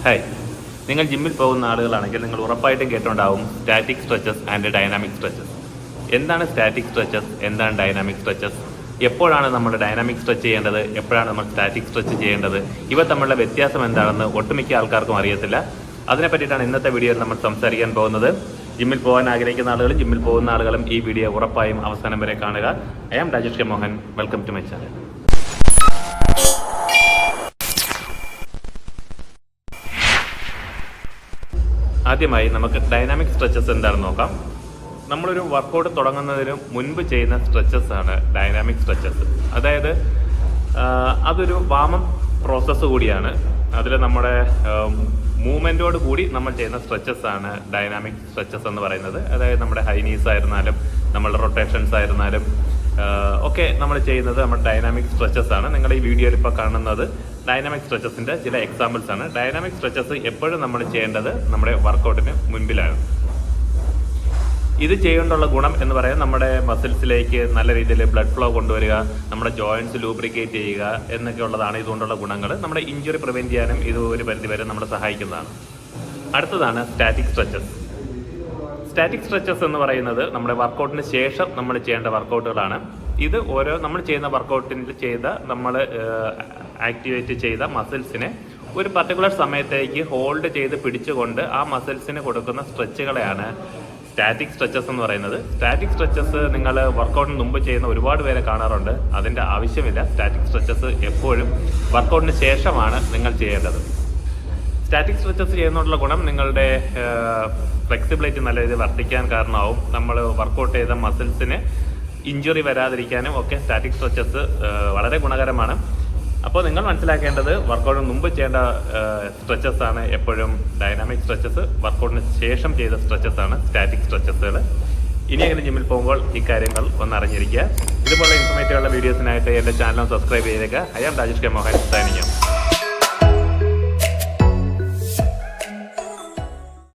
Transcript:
Hi, നിങ്ങൾ ജിമ്മിൽ പോകുന്ന ആളുകളാണെങ്കിൽ നിങ്ങൾ ഉറപ്പായിട്ടും കേട്ടുണ്ടാവും static stretches and dynamic stretches. എന്താണ് സ്റ്റാറ്റിക് സ്ട്രെച്ചസ്, എന്താണ് ഡൈനാമിക് സ്ട്രെച്ചസ്, എപ്പോഴാണ് നമ്മൾ ഡൈനാമിക് സ്ട്രെച്ച് ചെയ്യേണ്ടത്, എപ്പോഴാണ് നമ്മൾ സ്റ്റാറ്റിക് സ്ട്രെച്ച് ചെയ്യേണ്ടത്, ഇവ തമ്മിലുള്ള വ്യത്യാസം എന്താണെന്ന് ഒട്ടുമിക്ക ആൾക്കാർക്കും അറിയത്തില്ല. അതിനെ പറ്റിയിട്ടാണ് ഇന്നത്തെ വീഡിയോയിൽ നമ്മൾ സംസാരിക്കാൻ പോകുന്നത്. ജിമ്മിൽ പോകാൻ ആഗ്രഹിക്കുന്ന ആളുകളും ജിമ്മിൽ പോകുന്ന ആളുകളും ഈ വീഡിയോ ഉറപ്പായും അവസാനം വരെ കാണുക. I am Rajesh K Mohan. Welcome to my channel. ആദ്യമായി നമുക്ക് ഡൈനാമിക് സ്ട്രെച്ചസ് എന്താണെന്ന് നോക്കാം. നമ്മളൊരു വർക്കൗട്ട് തുടങ്ങുന്നതിന് മുൻപ് ചെയ്യുന്ന സ്ട്രെച്ചസ് ആണ് ഡൈനാമിക് സ്ട്രെച്ചസ്. അതായത് അതൊരു വാമപ്പ് പ്രോസസ്സ് കൂടിയാണ്. അതിൽ നമ്മുടെ മൂവ്മെൻറ്റോട് കൂടി നമ്മൾ ചെയ്യുന്ന സ്ട്രെച്ചസ് ആണ് ഡൈനാമിക് സ്ട്രെച്ചസ് എന്ന് പറയുന്നത്. അതായത് നമ്മുടെ ഹൈനീസ് ആയിരുന്നാലും നമ്മളുടെ റൊട്ടേഷൻസ് ആയിരുന്നാലും ഒക്കെ നമ്മൾ ചെയ്യുന്നത് നമ്മുടെ ഡൈനാമിക് സ്ട്രെച്ചസ് ആണ്. നിങ്ങൾ ഈ വീഡിയോയിൽ ഇപ്പോൾ കാണുന്നത് ഡൈനാമിക് സ്ട്രെച്ചസിൻ്റെ ചില എക്സാമ്പിൾസ് ആണ്. ഡൈനാമിക് സ്ട്രെച്ചസ് എപ്പോഴും നമ്മൾ ചെയ്യേണ്ടത് നമ്മുടെ വർക്കൗട്ടിന് മുൻപിലാണ്. ഇത് ചെയ്യേണ്ടുള്ള ഗുണം എന്ന് പറയാൻ നമ്മുടെ മസിൽസിലേക്ക് നല്ല രീതിയിൽ ബ്ലഡ് ഫ്ലോ കൊണ്ടുവരിക, നമ്മുടെ ജോയിൻറ്റ്സ് ലൂബ്രിക്കേറ്റ് ചെയ്യുക എന്നൊക്കെ ഉള്ളതാണ് ഇതുകൊണ്ടുള്ള ഗുണങ്ങൾ. നമ്മുടെ ഇഞ്ചുറി പ്രിവെൻറ്റ് ചെയ്യാനും ഇത് ഒരു പരിധിവരെ നമ്മളെ സഹായിക്കുന്നതാണ്. അടുത്തതാണ് സ്റ്റാറ്റിക് സ്ട്രെച്ചസ്. സ്റ്റാറ്റിക് സ്ട്രെച്ചസ് എന്ന് പറയുന്നത് നമ്മുടെ വർക്കൗട്ടിന് ശേഷം നമ്മൾ ചെയ്യേണ്ട വർക്കൗട്ടുകളാണ്. ഇത് ഓരോ നമ്മൾ ചെയ്യുന്ന വർക്കൗട്ടിൽ നമ്മൾ ആക്ടിവേറ്റ് ചെയ്ത മസിൽസിനെ ഒരു പർട്ടിക്കുലർ സമയത്തേക്ക് ഹോൾഡ് ചെയ്ത് പിടിച്ചുകൊണ്ട് ആ മസിൽസിന് കൊടുക്കുന്ന സ്ട്രെച്ചുകളെയാണ് സ്റ്റാറ്റിക് സ്ട്രെച്ചസ് എന്ന് പറയുന്നത്. സ്റ്റാറ്റിക് സ്ട്രെച്ചസ് നിങ്ങൾ വർക്കൗട്ടിന് മുമ്പ് ചെയ്യുന്ന ഒരുപാട് പേരെ കാണാറുണ്ട്. അതിൻ്റെ ആവശ്യമില്ല. സ്റ്റാറ്റിക് സ്ട്രെച്ചസ് എപ്പോഴും വർക്കൗട്ടിന് ശേഷമാണ് നിങ്ങൾ ചെയ്യേണ്ടത്. സ്റ്റാറ്റിക് സ്ട്രെച്ചസ് ചെയ്യുന്നതിനുള്ള ഗുണം നിങ്ങളുടെ ഫ്ലെക്സിബിലിറ്റി നല്ല രീതിയിൽ വർദ്ധിക്കാൻ കാരണമാവും. നമ്മൾ വർക്കൗട്ട് ചെയ്ത മസിൽസിന് ഇഞ്ചുറി വരാതിരിക്കാനും ഒക്കെ സ്റ്റാറ്റിക് സ്ട്രെച്ചസ് വളരെ ഗുണകരമാണ്. അപ്പോൾ നിങ്ങൾ മനസ്സിലാക്കേണ്ടത് വർക്കൗട്ടിന് മുമ്പ് ചെയ്യേണ്ട സ്ട്രെച്ചസ് ആണ് എപ്പോഴും ഡൈനാമിക് സ്ട്രെച്ചസ്. വർക്കൗട്ടിന് ശേഷം ചെയ്ത സ്ട്രെച്ചസ് ആണ് സ്റ്റാറ്റിക് സ്ട്രെച്ചസുകൾ. ഇനിയെങ്കിലും ജിമ്മിൽ പോകുമ്പോൾ ഇക്കാര്യങ്ങൾ ഒന്ന് അറിഞ്ഞിരിക്കുക. ഇതുപോലെ ഇൻഫോർമേറ്റീവുള്ള വീഡിയോസിനായിട്ട് എൻ്റെ ചാനൽ സബ്സ്ക്രൈബ് ചെയ്തേക്കുക. I am Rajesh K Mohan. Signing of.